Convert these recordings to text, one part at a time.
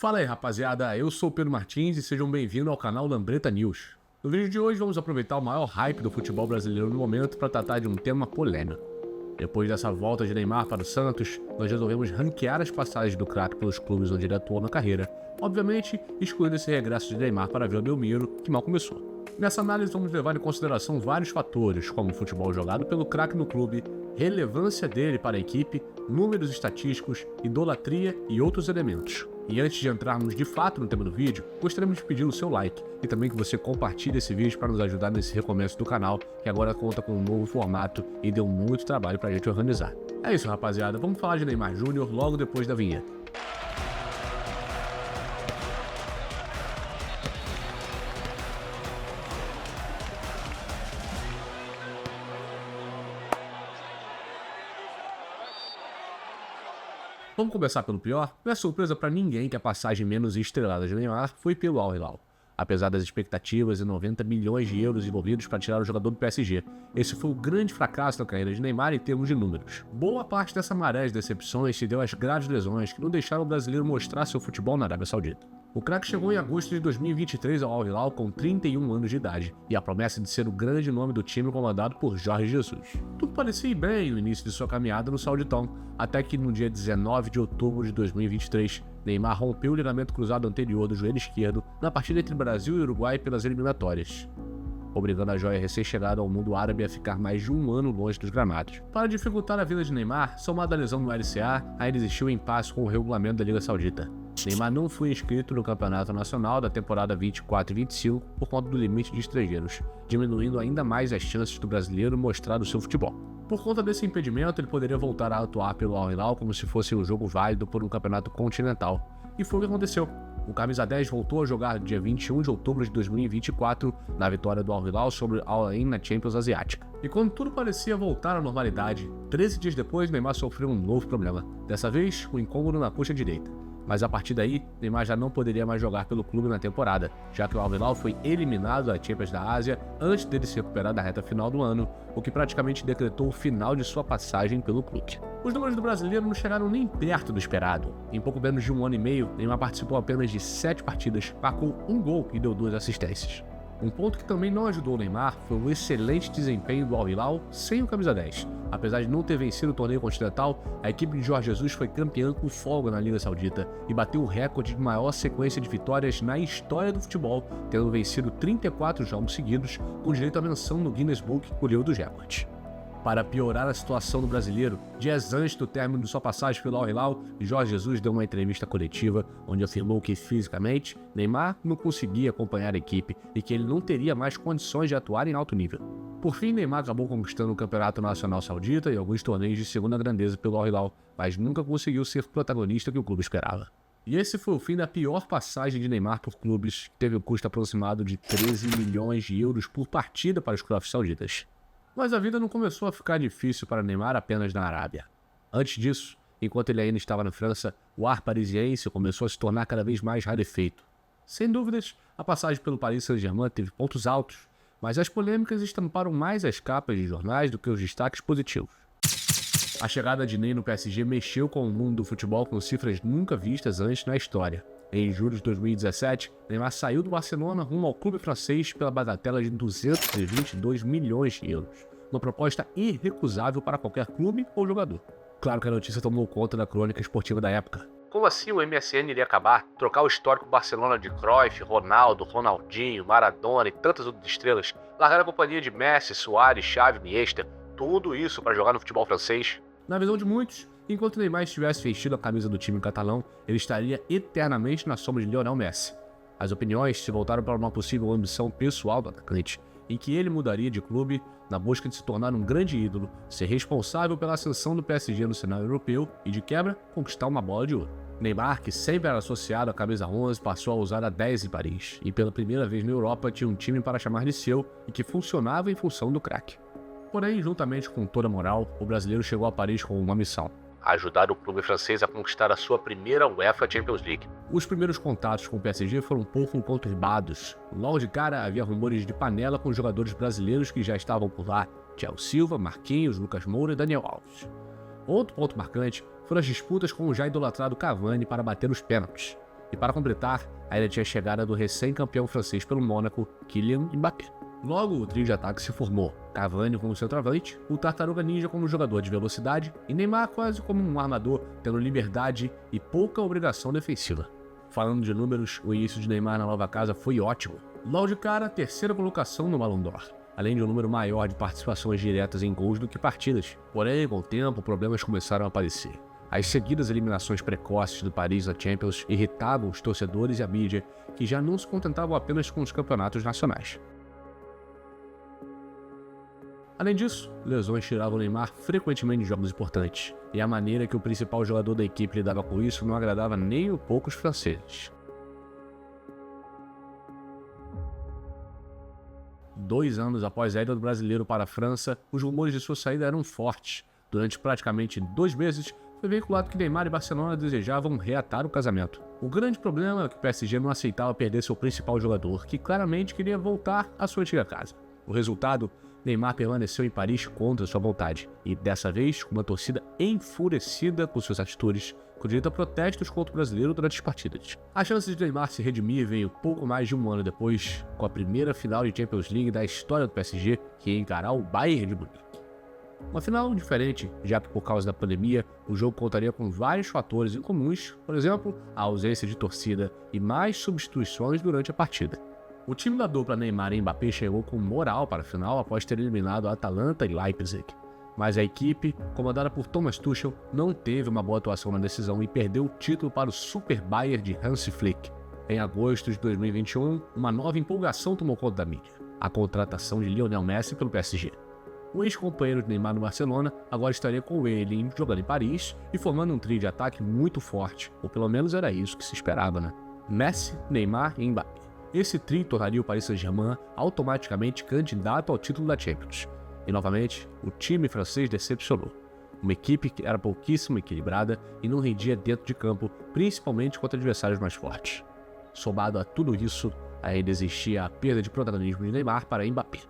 Fala aí, rapaziada, eu sou o Pedro Martins e sejam bem-vindos ao canal Lambreta News. No vídeo de hoje vamos aproveitar o maior hype do futebol brasileiro no momento para tratar de um tema polêmico. Depois dessa volta de Neymar para o Santos, nós resolvemos ranquear as passagens do craque pelos clubes onde ele atuou na carreira, obviamente excluindo esse regresso de Neymar para Vila Belmiro, que mal começou. Nessa análise vamos levar em consideração vários fatores, como o futebol jogado pelo craque no clube, relevância dele para a equipe, números estatísticos, idolatria e outros elementos. E antes de entrarmos de fato no tema do vídeo, gostaríamos de pedir o seu like e também que você compartilhe esse vídeo para nos ajudar nesse recomeço do canal, que agora conta com um novo formato e deu muito trabalho pra gente organizar. É isso, rapaziada, vamos falar de Neymar Júnior logo depois da vinheta. Vamos começar pelo pior? Não é surpresa para ninguém que a passagem menos estrelada de Neymar foi pelo Al Hilal. Apesar das expectativas e 90 milhões de euros envolvidos para tirar o jogador do PSG, esse foi o grande fracasso da carreira de Neymar em termos de números. Boa parte dessa maré de decepções se deu às graves lesões que não deixaram o brasileiro mostrar seu futebol na Arábia Saudita. O craque chegou em agosto de 2023 ao Al Hilal com 31 anos de idade e a promessa de ser o grande nome do time comandado por Jorge Jesus. Tudo parecia ir bem no início de sua caminhada no Sauditão, até que no dia 19 de outubro de 2023, Neymar rompeu o ligamento cruzado anterior do joelho esquerdo na partida entre Brasil e Uruguai pelas eliminatórias, obrigando a joia recém-chegada ao mundo árabe a ficar mais de um ano longe dos gramados. Para dificultar a vida de Neymar, somado à lesão no LCA, ainda existiu um impasse com o regulamento da Liga Saudita. Neymar não foi inscrito no Campeonato Nacional da temporada 24 e 25 por conta do limite de estrangeiros, diminuindo ainda mais as chances do brasileiro mostrar o seu futebol. Por conta desse impedimento, ele poderia voltar a atuar pelo Al Hilal como se fosse um jogo válido por um campeonato continental. E foi o que aconteceu. O camisa 10 voltou a jogar no dia 21 de outubro de 2024 na vitória do Al Hilal sobre o Al Ain na Champions Asiática. E quando tudo parecia voltar à normalidade, 13 dias depois Neymar sofreu um novo problema. Dessa vez, um incômodo na coxa direita. Mas a partir daí, Neymar já não poderia mais jogar pelo clube na temporada, já que o Al Hilal foi eliminado da Champions da Ásia antes dele se recuperar da reta final do ano, o que praticamente decretou o final de sua passagem pelo clube. Os números do brasileiro não chegaram nem perto do esperado. Em pouco menos de um ano e meio, Neymar participou apenas de 7 partidas, marcou um gol e deu 2 assistências. Um ponto que também não ajudou o Neymar foi o excelente desempenho do Al Hilal sem o camisa 10. Apesar de não ter vencido o torneio continental, a equipe de Jorge Jesus foi campeã com folga na Liga Saudita e bateu o recorde de maior sequência de vitórias na história do futebol, tendo vencido 34 jogos seguidos, com direito à menção no Guinness Book por livro dos recordes. Para piorar a situação do brasileiro, dias antes do término de sua passagem pelo Al Hilal, Jorge Jesus deu uma entrevista coletiva onde afirmou que fisicamente Neymar não conseguia acompanhar a equipe e que ele não teria mais condições de atuar em alto nível. Por fim, Neymar acabou conquistando o Campeonato Nacional Saudita e alguns torneios de segunda grandeza pelo Al Hilal, mas nunca conseguiu ser o protagonista que o clube esperava. E esse foi o fim da pior passagem de Neymar por clubes, que teve um custo aproximado de 13 milhões de euros por partida para os clubes sauditas. Mas a vida não começou a ficar difícil para Neymar apenas na Arábia. Antes disso, enquanto ele ainda estava na França, o ar parisiense começou a se tornar cada vez mais rarefeito. Sem dúvidas, a passagem pelo Paris Saint-Germain teve pontos altos, mas as polêmicas estamparam mais as capas de jornais do que os destaques positivos. A chegada de Ney no PSG mexeu com o mundo do futebol com cifras nunca vistas antes na história. Em julho de 2017, Neymar saiu do Barcelona rumo ao clube francês pela bagatela de 222 milhões de euros. Uma proposta irrecusável para qualquer clube ou jogador. Claro que a notícia tomou conta da crônica esportiva da época. Como assim o MSN iria acabar? Trocar o histórico Barcelona de Cruyff, Ronaldo, Ronaldinho, Maradona e tantas outras estrelas? Largar a companhia de Messi, Suárez, Xavi, Iniesta? Tudo isso para jogar no futebol francês? Na visão de muitos, enquanto Neymar estivesse vestido a camisa do time catalão, ele estaria eternamente na sombra de Lionel Messi. As opiniões se voltaram para uma possível ambição pessoal do atacante, em que ele mudaria de clube na busca de se tornar um grande ídolo, ser responsável pela ascensão do PSG no cenário europeu e, de quebra, conquistar uma bola de ouro. Neymar, que sempre era associado à camisa 11, passou a usar a 10 em Paris, e pela primeira vez na Europa tinha um time para chamar de seu e que funcionava em função do craque. Porém, juntamente com toda a moral, o brasileiro chegou a Paris com uma missão: ajudar o clube francês a conquistar a sua primeira UEFA Champions League. Os primeiros contatos com o PSG foram um pouco conturbados. Logo de cara, havia rumores de panela com os jogadores brasileiros que já estavam por lá: Thiago Silva, Marquinhos, Lucas Moura e Daniel Alves. Outro ponto marcante foram as disputas com o já idolatrado Cavani para bater os pênaltis. E para completar, ainda tinha a chegada do recém-campeão francês pelo Mônaco, Kylian Mbappé. Logo, o trio de ataque se formou, Cavani como centroavante, o Tartaruga Ninja como jogador de velocidade e Neymar quase como um armador, tendo liberdade e pouca obrigação defensiva. Falando de números, o início de Neymar na nova casa foi ótimo. Logo de cara, a terceira colocação no Ballon d'Or, além de um número maior de participações diretas em gols do que partidas. Porém, com o tempo, problemas começaram a aparecer. As seguidas eliminações precoces do Paris na Champions irritavam os torcedores e a mídia, que já não se contentavam apenas com os campeonatos nacionais. Além disso, lesões tiravam o Neymar frequentemente de jogos importantes, e a maneira que o principal jogador da equipe lidava com isso não agradava nem um pouco os franceses. 2 anos após a ida do brasileiro para a França, os rumores de sua saída eram fortes. Durante praticamente 2 meses, foi veiculado que Neymar e Barcelona desejavam reatar o casamento. O grande problema é que o PSG não aceitava perder seu principal jogador, que claramente queria voltar à sua antiga casa. O resultado? Neymar permaneceu em Paris contra sua vontade, e dessa vez com uma torcida enfurecida com suas atitudes, com direito a protestos contra o brasileiro durante as partidas. A chance de Neymar se redimir veio pouco mais de 1 ano depois, com a primeira final de Champions League da história do PSG, que ia encarar o Bayern de Munique. Uma final diferente, já que por causa da pandemia, o jogo contaria com vários fatores incomuns, por exemplo, a ausência de torcida e mais substituições durante a partida. O time da dupla Neymar e Mbappé chegou com moral para a final após ter eliminado a Atalanta e Leipzig. Mas a equipe, comandada por Thomas Tuchel, não teve uma boa atuação na decisão e perdeu o título para o Super Bayern de Hansi Flick. Em agosto de 2021, uma nova empolgação tomou conta da mídia: a contratação de Lionel Messi pelo PSG. O ex-companheiro de Neymar no Barcelona agora estaria com ele jogando em Paris e formando um trio de ataque muito forte, ou pelo menos era isso que se esperava, né? Messi, Neymar e Mbappé. Esse trio tornaria o Paris Saint-Germain automaticamente candidato ao título da Champions. E novamente, o time francês decepcionou. Uma equipe que era pouquíssimo equilibrada e não rendia dentro de campo, principalmente contra adversários mais fortes. Somado a tudo isso, ainda existia a perda de protagonismo de Neymar para Mbappé.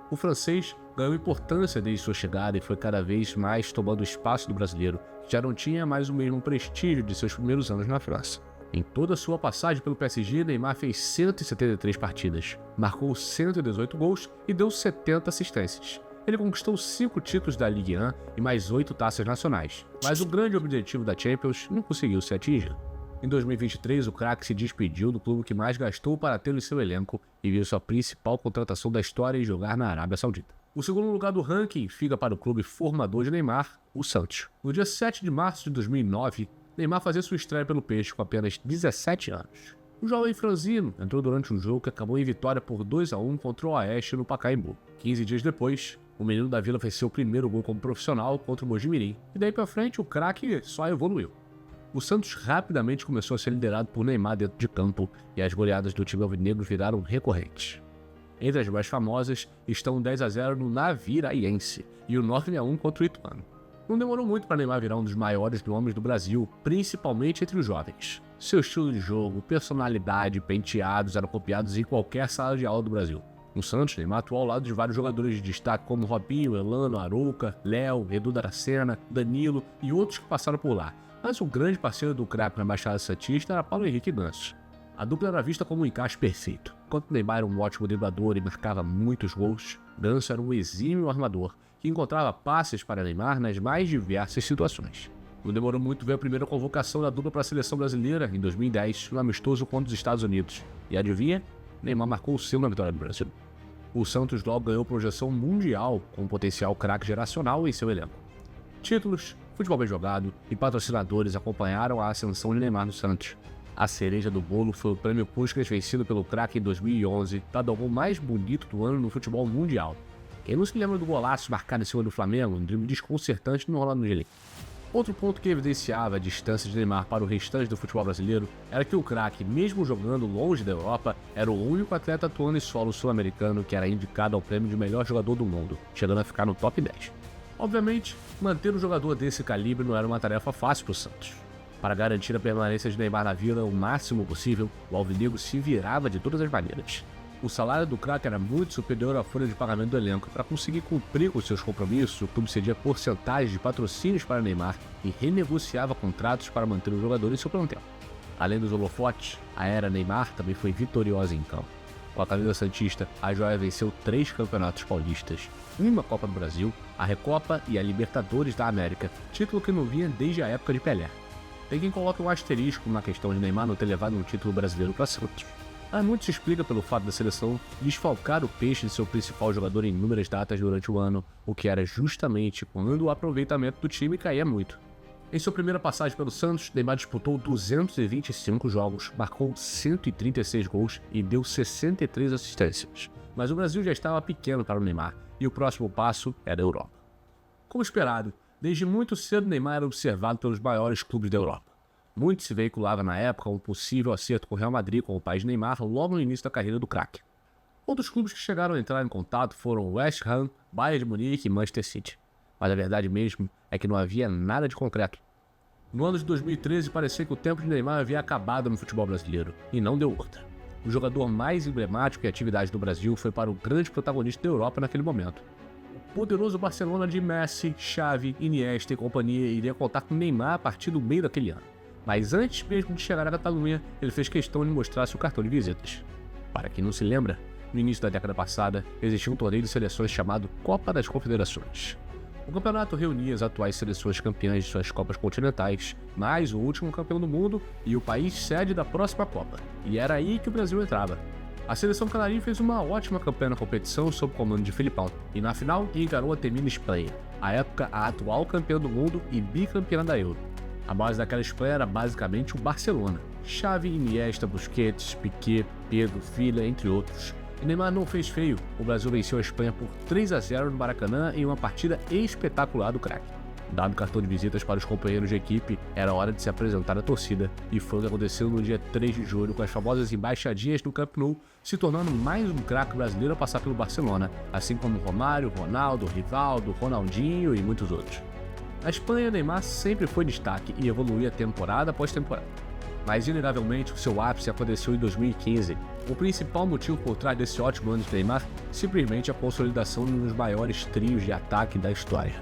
O francês ganhou importância desde sua chegada e foi cada vez mais tomando o espaço do brasileiro, que já não tinha mais o mesmo prestígio de seus primeiros anos na França. Em toda a sua passagem pelo PSG, Neymar fez 173 partidas, marcou 118 gols e deu 70 assistências. Ele conquistou 5 títulos da Ligue 1 e mais 8 taças nacionais, mas o grande objetivo da Champions não conseguiu ser atingido. Em 2023, o craque se despediu do clube que mais gastou para tê-lo em seu elenco e viu sua principal contratação da história em jogar na Arábia Saudita. O segundo lugar do ranking fica para o clube formador de Neymar, o Santos. No dia 7 de março de 2009, Neymar fazia sua estreia pelo Peixe com apenas 17 anos. O jovem franzino entrou durante um jogo que acabou em vitória por 2-1 contra o Oeste no Pacaembu. 15 dias depois, o menino da Vila fez seu primeiro gol como profissional contra o Mojimirim, e daí pra frente o craque só evoluiu. O Santos rapidamente começou a ser liderado por Neymar dentro de campo, e as goleadas do time alvinegro viraram recorrentes. Entre as mais famosas estão o 10-0 no Naviraense e o 9-1 contra o Ituano. Não demorou muito para Neymar virar um dos maiores nomes do Brasil, principalmente entre os jovens. Seu estilo de jogo, personalidade e penteados eram copiados em qualquer sala de aula do Brasil. No Santos, Neymar atuou ao lado de vários jogadores de destaque como Robinho, Elano, Arouca, Léo, Edu Dracena, Danilo e outros que passaram por lá. Mas o grande parceiro do craque na Baixada Santista era Paulo Henrique Ganso. A dupla era vista como um encaixe perfeito. Enquanto Neymar era um ótimo driblador e marcava muitos gols, Ganso era um exímio armador que encontrava passes para Neymar nas mais diversas situações. Não demorou muito ver a primeira convocação da dupla para a seleção brasileira, em 2010, no amistoso contra os Estados Unidos. E adivinha? Neymar marcou o seu na vitória do Brasil. O Santos logo ganhou projeção mundial, com um potencial craque geracional em seu elenco. Títulos, futebol bem jogado e patrocinadores acompanharam a ascensão de Neymar no Santos. A cereja do bolo foi o prêmio Puskás vencido pelo craque em 2011, dado ao gol mais bonito do ano no futebol mundial. Quem não se lembra do golaço marcado em cima do Flamengo, um drible desconcertante no Rolando Angelim. Outro ponto que evidenciava a distância de Neymar para o restante do futebol brasileiro era que o craque, mesmo jogando longe da Europa, era o único atleta atuando em solo sul-americano que era indicado ao prêmio de melhor jogador do mundo, chegando a ficar no top 10. Obviamente, manter um jogador desse calibre não era uma tarefa fácil para o Santos. Para garantir a permanência de Neymar na Vila o máximo possível, o alvinegro se virava de todas as maneiras. O salário do craque era muito superior à folha de pagamento do elenco. Para conseguir cumprir com seus compromissos, o clube cedia porcentagens de patrocínios para Neymar e renegociava contratos para manter o jogador em seu plantel. Além dos holofotes, a era Neymar também foi vitoriosa em campo. Com a camisa santista, a joia venceu 3 campeonatos paulistas, uma Copa do Brasil, a Recopa e a Libertadores da América, título que não vinha desde a época de Pelé. Tem quem coloque um asterisco na questão de Neymar não ter levado um título brasileiro para Santos. Mas muito se explica pelo fato da seleção desfalcar o peixe de seu principal jogador em inúmeras datas durante o ano, o que era justamente quando o aproveitamento do time caía muito. Em sua primeira passagem pelo Santos, Neymar disputou 225 jogos, marcou 136 gols e deu 63 assistências. Mas o Brasil já estava pequeno para o Neymar, e o próximo passo era a Europa. Como esperado, desde muito cedo Neymar era observado pelos maiores clubes da Europa. Muito se veiculava na época um possível acerto com o Real Madrid com o pai de Neymar logo no início da carreira do craque. Outros clubes que chegaram a entrar em contato foram o West Ham, Bayern de Munique e Manchester City. Mas a verdade mesmo é que não havia nada de concreto. No ano de 2013 parecia que o tempo de Neymar havia acabado no futebol brasileiro, e não deu outra. O jogador mais emblemático e atividade do Brasil foi para o grande protagonista da Europa naquele momento. O poderoso Barcelona de Messi, Xavi, Iniesta e companhia iria contar com Neymar a partir do meio daquele ano. Mas antes mesmo de chegar à Catalunha, ele fez questão de mostrar seu cartão de visitas. Para quem não se lembra, no início da década passada, existia um torneio de seleções chamado Copa das Confederações. O campeonato reunia as atuais seleções campeãs de suas Copas continentais, mais o último campeão do mundo e o país sede da próxima Copa. E era aí que o Brasil entrava. A seleção canarinha fez uma ótima campanha na competição sob o comando de Filipão, e na final encarou a temida Espanha, à época a atual campeã do mundo e bicampeã da Euro. A base daquela Espanha era basicamente o Barcelona. Xavi, Iniesta, Busquets, Piqué, Pedro, Villa, entre outros. E Neymar não fez feio, o Brasil venceu a Espanha por 3-0 no Maracanã em uma partida espetacular do craque. Dado o cartão de visitas para os companheiros de equipe, era hora de se apresentar à torcida, e foi o que aconteceu no dia 3 de julho com as famosas embaixadinhas do Camp Nou, se tornando mais um craque brasileiro a passar pelo Barcelona, assim como Romário, Ronaldo, Rivaldo, Ronaldinho e muitos outros. Na Espanha, Neymar sempre foi destaque e evoluía temporada após temporada. Mas, inegavelmente, o seu ápice aconteceu em 2015. O principal motivo por trás desse ótimo ano de Neymar, simplesmente a consolidação de um dos maiores trios de ataque da história.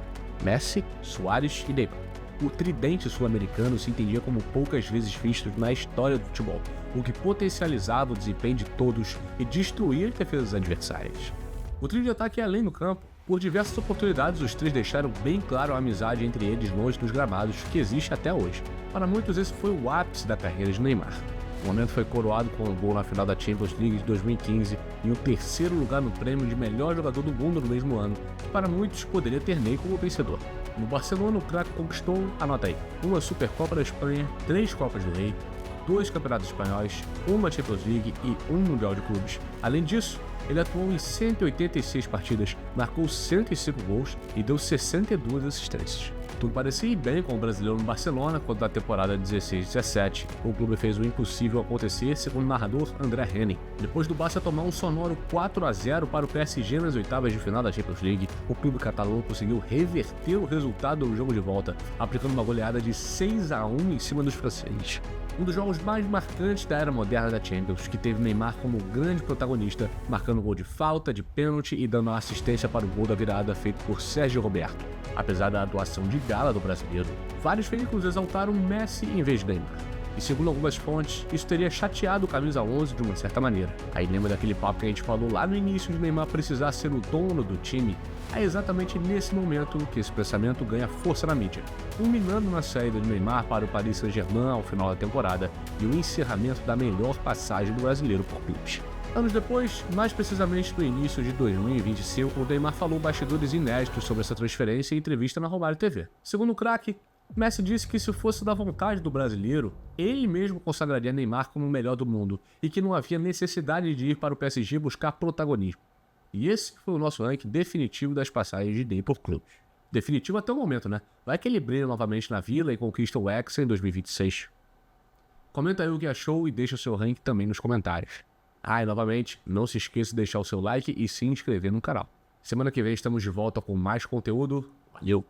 Messi, Suárez e Neymar. O tridente sul-americano se entendia como poucas vezes visto na história do futebol, o que potencializava o desempenho de todos e destruía as defesas adversárias. O trio de ataque ia além do campo. Por diversas oportunidades, os três deixaram bem claro a amizade entre eles longe dos gramados, que existe até hoje. Para muitos, esse foi o ápice da carreira de Neymar. O momento foi coroado com um gol na final da Champions League de 2015 e um terceiro lugar no prêmio de melhor jogador do mundo no mesmo ano, que para muitos poderia ter Ney como vencedor. No Barcelona, o craque conquistou, anota aí, uma Supercopa da Espanha, 3 Copas do Rei, 2 Campeonatos Espanhóis, uma Champions League e um Mundial de Clubes. Além disso, ele atuou em 186 partidas, marcou 105 gols e deu 62 assistências. Tudo parecia ir bem com o brasileiro no Barcelona, quando na temporada 16-17 o clube fez o impossível acontecer, segundo o narrador André Henning. Depois do Barça tomar um sonoro 4-0 para o PSG nas oitavas de final da Champions League, o clube catalão conseguiu reverter o resultado no jogo de volta, aplicando uma goleada de 6-1 em cima dos franceses. Um dos jogos mais marcantes da era moderna da Champions, que teve Neymar como grande protagonista, marcando gol de falta, de pênalti e dando a assistência para o gol da virada feito por Sérgio Roberto. Apesar da atuação de gala do brasileiro, vários veículos exaltaram Messi em vez de Neymar. E segundo algumas fontes, isso teria chateado o camisa 11 de uma certa maneira. Aí lembra daquele papo que a gente falou lá no início de Neymar precisar ser o dono do time? É exatamente nesse momento que esse pensamento ganha força na mídia, culminando na saída de Neymar para o Paris Saint-Germain ao final da temporada e o encerramento da melhor passagem do brasileiro por clubes. Anos depois, mais precisamente no início de 2025, o Neymar falou bastidores inéditos sobre essa transferência em entrevista na Romário TV. Segundo o craque, Messi disse que se fosse da vontade do brasileiro, ele mesmo consagraria Neymar como o melhor do mundo e que não havia necessidade de ir para o PSG buscar protagonismo. E esse foi o nosso ranking definitivo das passagens de Ney por clubes. Definitivo até o momento, né? Vai que ele brilha novamente na Vila e conquista o Hexa em 2026. Comenta aí o que achou e deixa o seu ranking também nos comentários. E novamente, não se esqueça de deixar o seu like e se inscrever no canal. Semana que vem estamos de volta com mais conteúdo. Valeu!